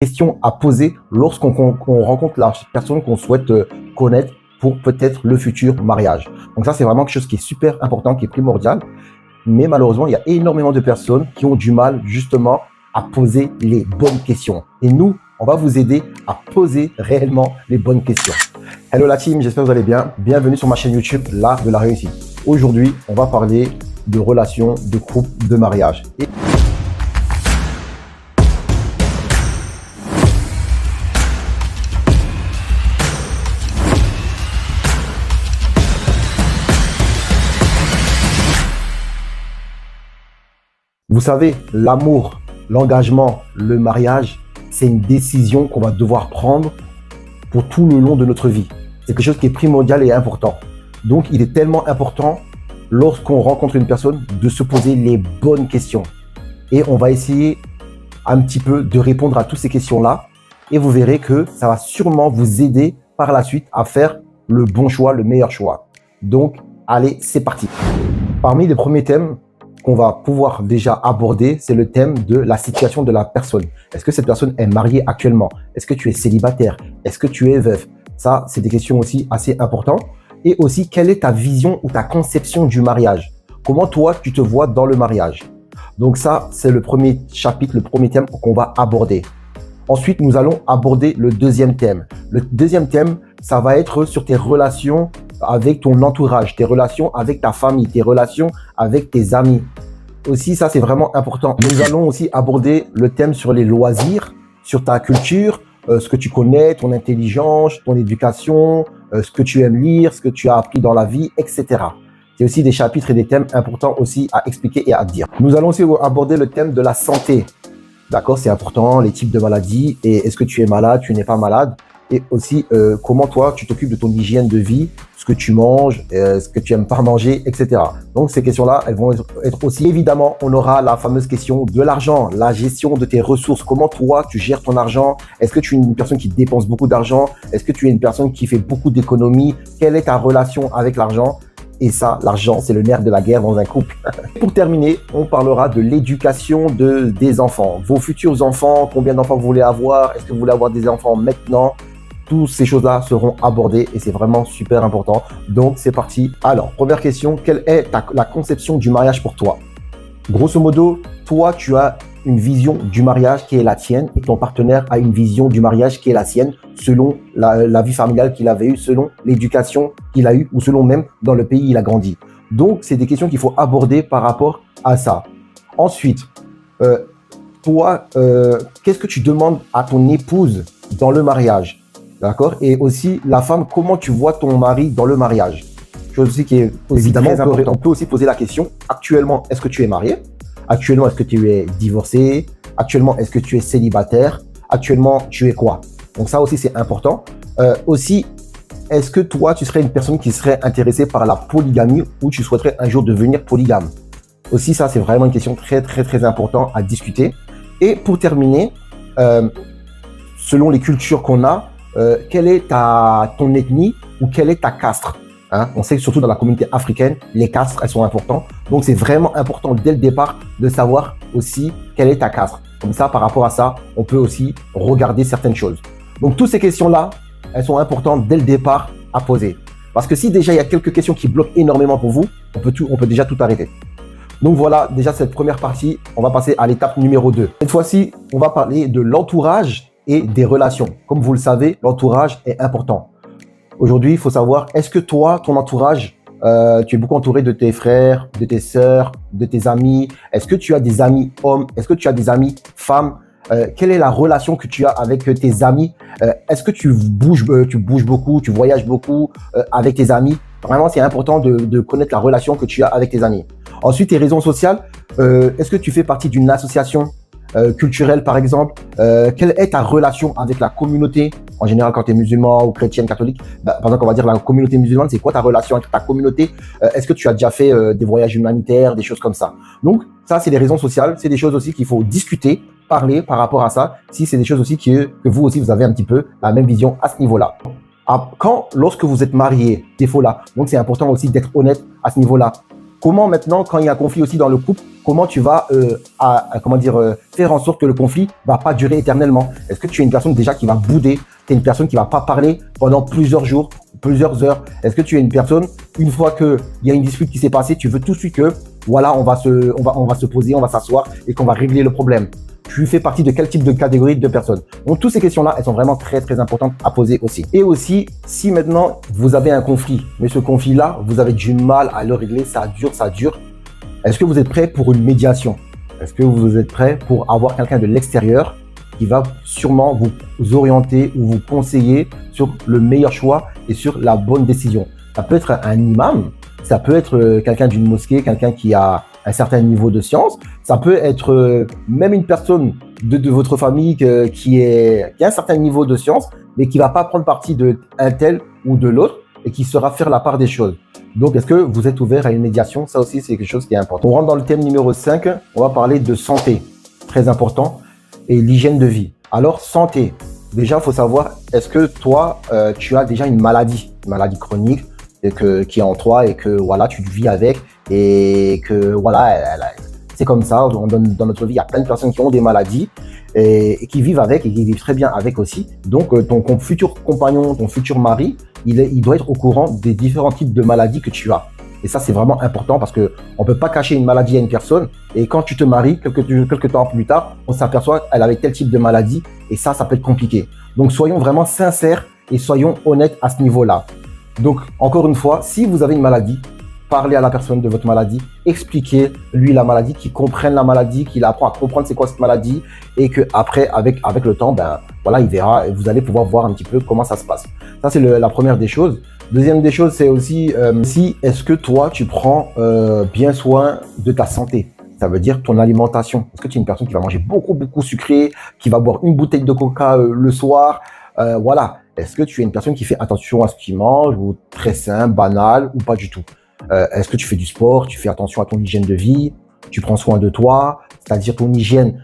questions à poser lorsqu'on rencontre la personne qu'on souhaite connaître pour peut-être le futur mariage. Donc ça, c'est vraiment quelque chose qui est super important, qui est primordial. Mais malheureusement, il y a énormément de personnes qui ont du mal justement à poser les bonnes questions. Et nous, on va vous aider à poser réellement les bonnes questions. Hello la team, j'espère que vous allez bien. Bienvenue sur ma chaîne YouTube, l'art de la réussite. Aujourd'hui, on va parler de relations, de couple, de mariage. Vous savez, l'amour, l'engagement, le mariage, c'est une décision qu'on va devoir prendre pour tout le long de notre vie. C'est quelque chose qui est primordial et important. Donc, il est tellement important, lorsqu'on rencontre une personne, de se poser les bonnes questions. Et on va essayer un petit peu de répondre à toutes ces questions-là. Et vous verrez que ça va sûrement vous aider par la suite à faire le bon choix, le meilleur choix. Donc, allez, c'est parti. Parmi les premiers thèmes qu'on va pouvoir déjà aborder, c'est le thème de la situation de la personne. Est-ce que cette personne est mariée actuellement? Est-ce que tu es célibataire? Est-ce que tu es veuf? Ça, c'est des questions aussi assez importantes. Et aussi, quelle est ta vision ou ta conception du mariage? Comment toi, tu te vois dans le mariage? Donc ça, c'est le premier chapitre, le premier thème qu'on va aborder. Ensuite, nous allons aborder le deuxième thème. Le deuxième thème, ça va être sur tes relations avec ton entourage, tes relations avec ta famille, tes relations avec tes amis. Aussi, ça, c'est vraiment important. Nous allons aussi aborder le thème sur les loisirs, sur ta culture, ce que tu connais, ton intelligence, ton éducation, ce que tu aimes lire, ce que tu as appris dans la vie, etc. C'est aussi des chapitres et des thèmes importants aussi à expliquer et à dire. Nous allons aussi aborder le thème de la santé. D'accord, c'est important, les types de maladies et est-ce que tu es malade, tu n'es pas malade. Et aussi, comment toi, tu t'occupes de ton hygiène de vie, ce que tu manges, ce que tu aimes pas manger, etc. Donc, ces questions-là, elles vont être aussi... Évidemment, on aura la fameuse question de l'argent, la gestion de tes ressources. Comment toi, tu gères ton argent? Est-ce que tu es une personne qui dépense beaucoup d'argent? Est-ce que tu es une personne qui fait beaucoup d'économies? Quelle est ta relation avec l'argent? Et ça, l'argent, c'est le nerf de la guerre dans un couple. Pour terminer, on parlera de l'éducation des enfants. Vos futurs enfants, combien d'enfants vous voulez avoir? Est-ce que vous voulez avoir des enfants maintenant? Toutes ces choses-là seront abordées et c'est vraiment super important. Donc, c'est parti. Alors, première question, quelle est la conception du mariage pour toi? Grosso modo, toi, tu as une vision du mariage qui est la tienne et ton partenaire a une vision du mariage qui est la sienne selon la vie familiale qu'il avait eue, selon l'éducation qu'il a eue ou selon même dans le pays où il a grandi. Donc, c'est des questions qu'il faut aborder par rapport à ça. Ensuite, toi, qu'est-ce que tu demandes à ton épouse dans le mariage? D'accord? Et aussi, la femme, comment tu vois ton mari dans le mariage? Chose aussi qui est évidemment très importante. On peut aussi poser la question, actuellement, est-ce que tu es marié? Actuellement, est-ce que tu es divorcé? Actuellement, est-ce que tu es célibataire? Actuellement, tu es quoi? Donc ça aussi, c'est important. Aussi, est-ce que toi, tu serais une personne qui serait intéressée par la polygamie ou tu souhaiterais un jour devenir polygame? Aussi, ça, c'est vraiment une question très, très, très importante à discuter. Et pour terminer, selon les cultures qu'on a, quelle est ton ethnie ou quelle est ta caste? Hein? On sait que surtout dans la communauté africaine, les castes, elles sont importantes. Donc, c'est vraiment important dès le départ de savoir aussi quelle est ta caste. Comme ça, par rapport à ça, on peut aussi regarder certaines choses. Donc, toutes ces questions-là, elles sont importantes dès le départ à poser. Parce que si déjà il y a quelques questions qui bloquent énormément pour vous, on peut déjà tout arrêter. Donc voilà, déjà cette première partie, on va passer à l'étape numéro 2. Cette fois-ci, on va parler de l'entourage et des relations. Comme vous le savez, l'entourage est important. Aujourd'hui, il faut savoir, est-ce que toi, ton entourage, tu es beaucoup entouré de tes frères, de tes sœurs, de tes amis? Est-ce que tu as des amis hommes? Est-ce que tu as des amis femmes? Quelle est la relation que tu as avec tes amis? Est-ce que tu bouges beaucoup, tu voyages beaucoup avec tes amis? Vraiment, c'est important de connaître la relation que tu as avec tes amis. Ensuite, tes raisons sociales. Est-ce que tu fais partie d'une association culturelle, par exemple? Quelle est ta relation avec la communauté? En général, quand tu es musulman ou chrétien, catholique, par exemple, on va dire la communauté musulmane, c'est quoi ta relation avec ta communauté? Est-ce que tu as déjà fait des voyages humanitaires, des choses comme ça? Donc, ça, c'est les raisons sociales. C'est des choses aussi qu'il faut discuter, parler par rapport à ça. Si c'est des choses aussi que vous aussi, vous avez un petit peu la même vision à ce niveau-là. Lorsque vous êtes marié, défaut là. Donc, c'est important aussi d'être honnête à ce niveau-là. Comment maintenant, quand il y a un conflit aussi dans le couple, comment tu vas faire en sorte que le conflit ne va pas durer éternellement? Est-ce que tu es une personne déjà qui va bouder? Tu es une personne qui ne va pas parler pendant plusieurs jours, plusieurs heures? Est-ce que tu es une personne, une fois qu'il y a une dispute qui s'est passée, tu veux tout de suite que, voilà, on va se poser, on va s'asseoir et qu'on va régler le problème? Tu fais partie de quel type de catégorie de personnes? Donc, toutes ces questions-là, elles sont vraiment très, très importantes à poser aussi. Et aussi, si maintenant vous avez un conflit, mais ce conflit-là, vous avez du mal à le régler, ça dure. Est-ce que vous êtes prêt pour une médiation? Est-ce que vous êtes prêt pour avoir quelqu'un de l'extérieur qui va sûrement vous orienter ou vous conseiller sur le meilleur choix et sur la bonne décision? Ça peut être un imam, ça peut être quelqu'un d'une mosquée, quelqu'un qui a un certain niveau de science. Ça peut être même une personne de votre famille qui a un certain niveau de science, mais qui ne va pas prendre parti d'un tel ou de l'autre et qui saura faire la part des choses. Donc, est-ce que vous êtes ouvert à une médiation? Ça aussi, c'est quelque chose qui est important. On rentre dans le thème numéro 5. On va parler de santé, très important, et l'hygiène de vie. Alors, santé. Déjà, il faut savoir, est-ce que toi, tu as déjà une maladie chronique qui est en toi et que voilà, tu vis avec et que voilà, c'est comme ça. Dans notre vie, il y a plein de personnes qui ont des maladies et qui vivent avec et qui vivent très bien avec aussi. Donc, ton futur compagnon, ton futur mari, il doit être au courant des différents types de maladies que tu as. Et ça, c'est vraiment important parce que on peut pas cacher une maladie à une personne. Et quand tu te maries, quelques temps plus tard, on s'aperçoit qu'elle avait tel type de maladie et ça peut être compliqué. Donc, soyons vraiment sincères et soyons honnêtes à ce niveau-là. Donc, encore une fois, si vous avez une maladie, parlez à la personne de votre maladie, expliquez-lui la maladie, qu'il comprenne la maladie, qu'il apprend à comprendre c'est quoi cette maladie et qu'après, avec le temps, ben voilà, il verra et vous allez pouvoir voir un petit peu comment ça se passe. Ça, c'est la première des choses. Deuxième des choses, c'est aussi est-ce que toi, tu prends bien soin de ta santé? Ça veut dire ton alimentation. Est-ce que tu es une personne qui va manger beaucoup sucré, qui va boire une bouteille de coca le soir? Voilà. Est-ce que tu es une personne qui fait attention à ce qu'il mange ou très sain, banal ou pas du tout? Est-ce que tu fais du sport? Tu fais attention à ton hygiène de vie? Tu prends soin de toi? C'est-à-dire ton hygiène,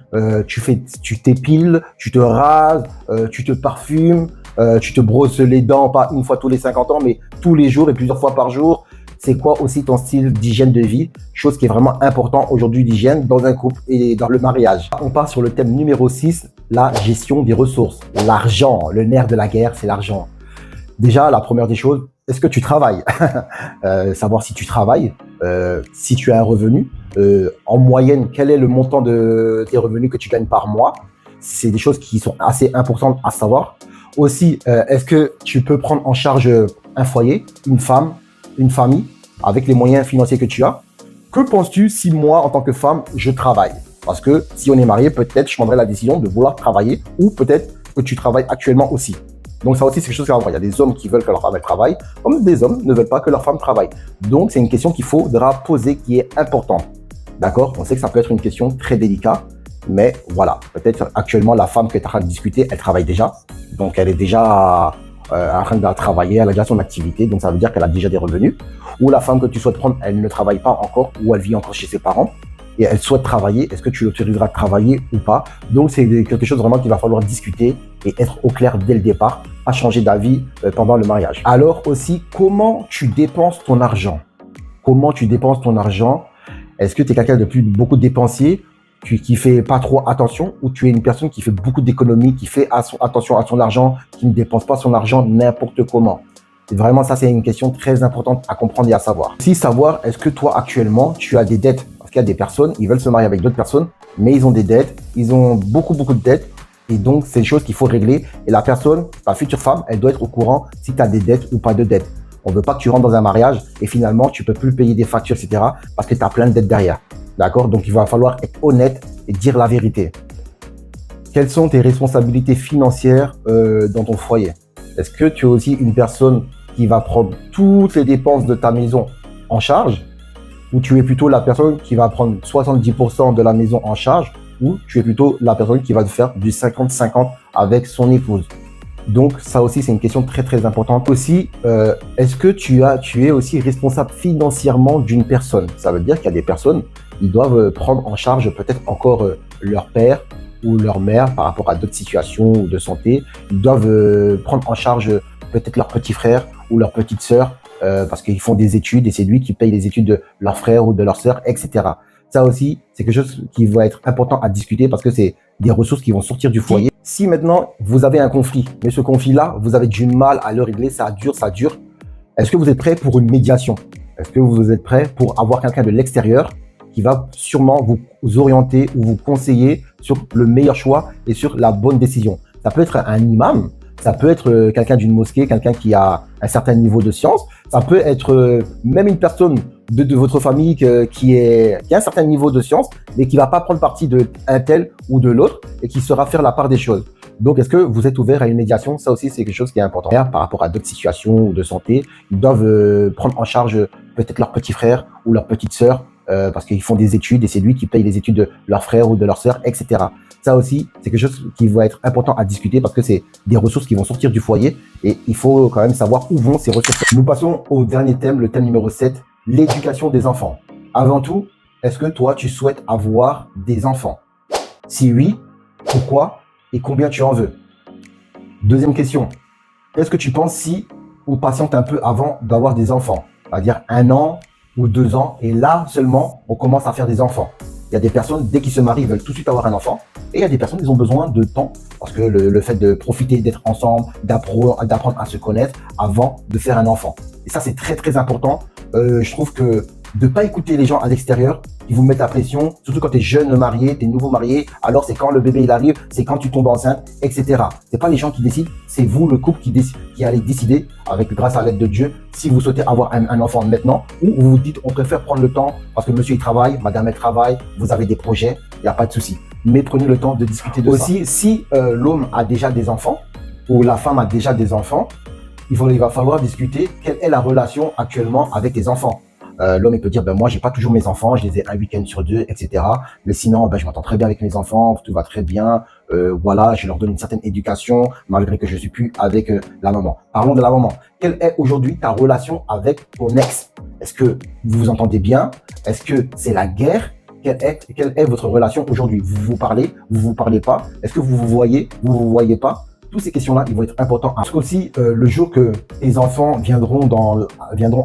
tu t'épiles, tu te rases, tu te parfumes, tu te brosses les dents, pas une fois tous les 50 ans, mais tous les jours et plusieurs fois par jour. C'est quoi aussi ton style d'hygiène de vie? Chose qui est vraiment important aujourd'hui, l'hygiène dans un couple et dans le mariage. On part sur le thème numéro 6, la gestion des ressources. L'argent, le nerf de la guerre, c'est l'argent. Déjà, la première des choses, est-ce que tu travailles? Savoir si tu travailles, si tu as un revenu. En moyenne, quel est le montant de tes revenus que tu gagnes par mois? C'est des choses qui sont assez importantes à savoir. Aussi, est-ce que tu peux prendre en charge un foyer, une femme, une famille, avec les moyens financiers que tu as? Que penses-tu si moi, en tant que femme, je travaille? Parce que si on est marié, peut-être je prendrais la décision de vouloir travailler ou peut-être que tu travailles actuellement aussi. Donc ça aussi, c'est quelque chose à voir. Il y a des hommes qui veulent que leur femme travaille, comme des hommes ne veulent pas que leur femme travaille. Donc c'est une question qu'il faudra poser qui est importante. D'accord? On sait que ça peut être une question très délicate, mais voilà. Peut-être actuellement, la femme que tu es en train de discuter, elle travaille déjà. Donc elle est déjà en train de travailler, elle a déjà son activité, donc ça veut dire qu'elle a déjà des revenus. Ou la femme que tu souhaites prendre, elle ne travaille pas encore ou elle vit encore chez ses parents et elle souhaite travailler. Est-ce que tu l'autoriseras de travailler ou pas? Donc c'est quelque chose vraiment qu'il va falloir discuter et être au clair dès le départ, pas changer d'avis pendant le mariage. Alors aussi, comment tu dépenses ton argent? Comment tu dépenses ton argent? Est-ce que tu es quelqu'un de beaucoup dépensier, qui fait pas trop attention, ou tu es une personne qui fait beaucoup d'économies, qui fait attention à son argent, qui ne dépense pas son argent n'importe comment? Et vraiment, ça, c'est une question très importante à comprendre et à savoir. Aussi, savoir, est-ce que toi, actuellement, tu as des dettes? Parce qu'il y a des personnes, ils veulent se marier avec d'autres personnes, mais ils ont des dettes, ils ont beaucoup de dettes. Et donc, c'est des choses qu'il faut régler. Et la personne, ta future femme, elle doit être au courant si tu as des dettes ou pas de dettes. On ne veut pas que tu rentres dans un mariage et finalement, tu ne peux plus payer des factures, etc. parce que tu as plein de dettes derrière. D'accord? Donc, il va falloir être honnête et dire la vérité. Quelles sont tes responsabilités financières dans ton foyer? Est-ce que tu es aussi une personne qui va prendre toutes les dépenses de ta maison en charge? Ou tu es plutôt la personne qui va prendre 70% de la maison en charge? Ou tu es plutôt la personne qui va faire du 50-50 avec son épouse? Donc, ça aussi, c'est une question très importante. Aussi, est-ce que tu es aussi responsable financièrement d'une personne? Ça veut dire qu'il y a des personnes, ils doivent prendre en charge peut-être encore leur père ou leur mère par rapport à d'autres situations de santé. Ils doivent prendre en charge peut-être leur petit frère ou leur petite sœur parce qu'ils font des études et c'est lui qui paye les études de leur frère ou de leur sœur, etc. Ça aussi, c'est quelque chose qui va être important à discuter parce que c'est des ressources qui vont sortir du foyer. Si maintenant, vous avez un conflit, mais ce conflit-là, vous avez du mal à le régler, ça dure, est-ce que vous êtes prêt pour une médiation? Est-ce que vous êtes prêt pour avoir quelqu'un de l'extérieur qui va sûrement vous orienter ou vous conseiller sur le meilleur choix et sur la bonne décision? Ça peut être un imam, ça peut être quelqu'un d'une mosquée, quelqu'un qui a un certain niveau de science, ça peut être même une personne de votre famille qui a un certain niveau de science, mais qui va pas prendre parti de un tel ou de l'autre et qui saura faire la part des choses. Donc, est-ce que vous êtes ouvert à une médiation? Ça aussi, c'est quelque chose qui est important. Par rapport à d'autres situations de santé, ils doivent prendre en charge peut-être leur petit frère ou leur petite sœur parce qu'ils font des études et c'est lui qui paye les études de leur frère ou de leur sœur, etc. Ça aussi, c'est quelque chose qui va être important à discuter parce que c'est des ressources qui vont sortir du foyer et il faut quand même savoir où vont ces ressources. Nous passons au dernier thème, le thème numéro 7, l'éducation des enfants. Avant tout, est-ce que toi, tu souhaites avoir des enfants? Si oui, pourquoi et combien tu en veux? Deuxième question, est-ce que tu penses si on patiente un peu avant d'avoir des enfants? C'est-à-dire 1 an ou 2 ans et là seulement, on commence à faire des enfants. Il y a des personnes, dès qu'ils se marient, veulent tout de suite avoir un enfant. Et il y a des personnes, ils ont besoin de temps. Parce que le fait de profiter, d'être ensemble, d'apprendre à se connaître avant de faire un enfant. Et ça, c'est très, très important. Je trouve que de ne pas écouter les gens à l'extérieur qui vous mettent la pression, surtout quand tu es jeune marié, tu es nouveau marié, alors c'est quand le bébé il arrive, c'est quand tu tombes enceinte, etc. C'est pas les gens qui décident, c'est vous, le couple, qui allez décider, grâce à l'aide de Dieu, si vous souhaitez avoir un enfant maintenant, ou vous vous dites, on préfère prendre le temps, parce que monsieur il travaille, madame elle travaille, vous avez des projets, il n'y a pas de souci. Mais prenez le temps de discuter de ça. Aussi, si l'homme a déjà des enfants, ou la femme a déjà des enfants, il va falloir discuter quelle est la relation actuellement avec tes enfants. L'homme il peut dire moi j'ai pas toujours mes enfants, je les ai un week-end sur 2, etc. Mais sinon je m'entends très bien avec mes enfants, tout va très bien, voilà, je leur donne une certaine éducation malgré que je suis plus avec la maman. Parlons de la maman. Quelle est aujourd'hui ta relation avec ton ex? Est-ce que vous vous entendez bien? Est-ce que c'est la guerre? Quelle est votre relation aujourd'hui? Vous vous parlez? Vous vous parlez pas? Est-ce que vous vous voyez? Vous vous voyez pas? Toutes ces questions-là, ils vont être importants. Parce qu'aussi, le jour que tes enfants viendront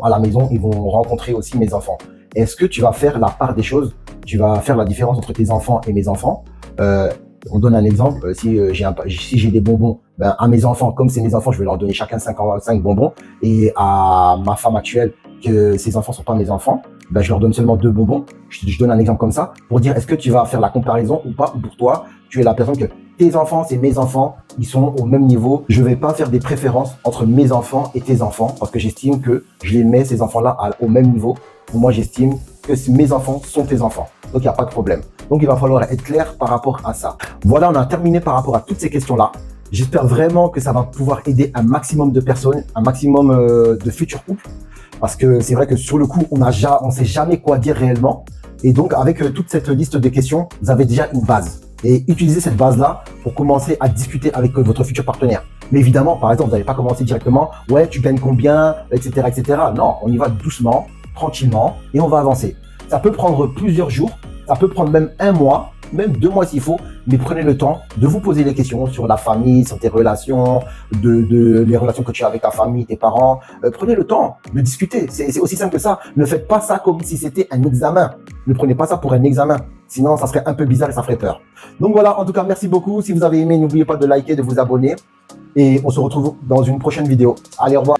à la maison, ils vont rencontrer aussi mes enfants. Est-ce que tu vas faire la part des choses? Tu vas faire la différence entre tes enfants et mes enfants? On donne un exemple. Si j'ai des bonbons, à mes enfants, comme c'est mes enfants, je vais leur donner chacun 5 bonbons. Et à ma femme actuelle, que ses enfants sont pas mes enfants, je leur donne seulement 2 bonbons. Je donne un exemple comme ça pour dire est-ce que tu vas faire la comparaison ou pas? Ou pour toi, tu es la personne que tes enfants, c'est mes enfants, ils sont au même niveau. Je vais pas faire des préférences entre mes enfants et tes enfants parce que j'estime que je les mets, ces enfants-là, au même niveau. Pour moi, j'estime que mes enfants sont tes enfants. Donc, il n'y a pas de problème. Donc, il va falloir être clair par rapport à ça. Voilà, on a terminé par rapport à toutes ces questions-là. J'espère vraiment que ça va pouvoir aider un maximum de personnes, un maximum de futurs couples. Parce que c'est vrai que sur le coup, on ne sait jamais quoi dire réellement. Et donc, avec toute cette liste de questions, vous avez déjà une base. Et utilisez cette base-là pour commencer à discuter avec votre futur partenaire. Mais évidemment, par exemple, vous n'allez pas commencer directement, ouais, tu gagnes combien, etc., etc. Non, on y va doucement, tranquillement, et on va avancer. Ça peut prendre plusieurs jours, ça peut prendre même 1 mois, même 2 mois s'il faut, mais prenez le temps de vous poser des questions sur la famille, sur tes relations, les relations que tu as avec ta famille, tes parents. Prenez le temps de discuter. C'est aussi simple que ça. Ne faites pas ça comme si c'était un examen. Ne prenez pas ça pour un examen. Sinon, ça serait un peu bizarre et ça ferait peur. Donc voilà, en tout cas, merci beaucoup. Si vous avez aimé, n'oubliez pas de liker, de vous abonner. Et on se retrouve dans une prochaine vidéo. Allez, au revoir.